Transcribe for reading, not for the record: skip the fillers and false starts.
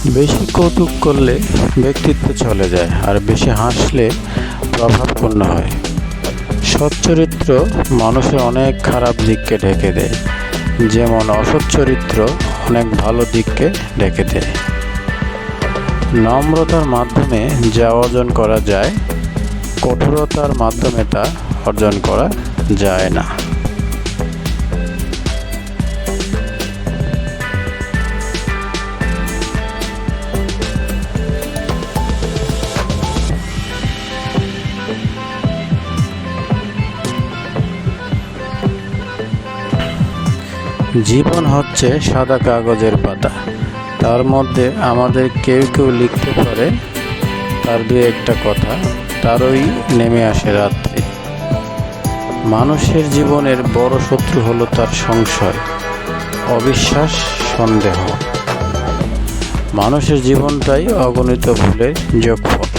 বেশি কৌতুক করলে ব্যক্তিত্ব চলে যায়, আর বেশি হাসলে প্রভাবপূর্ণ হয়। সৎ চরিত্র মানুষের অনেক খারাপ দিককে ঢেকে দেয়, যেমন অসৎ চরিত্র অনেক ভালো দিককে ঢেকে দেয়। নম্রতার মাধ্যমে যা অর্জন করা যায়, কঠোরতার মাধ্যমে তা অর্জন করা যায় না। জীবন হচ্ছে সাদা কাগজের পাতা, তার মধ্যে আমাদের কেউ কেউ লিখতে পারে তার দু একটা কথা, তারই নেমে আসে রাত্রি। মানুষের জীবনের বড় শত্রু হলো তার সংশয়, অবিশ্বাস, সন্দেহ। মানুষের জীবনটাই অগণিত ভুলের যোগফল।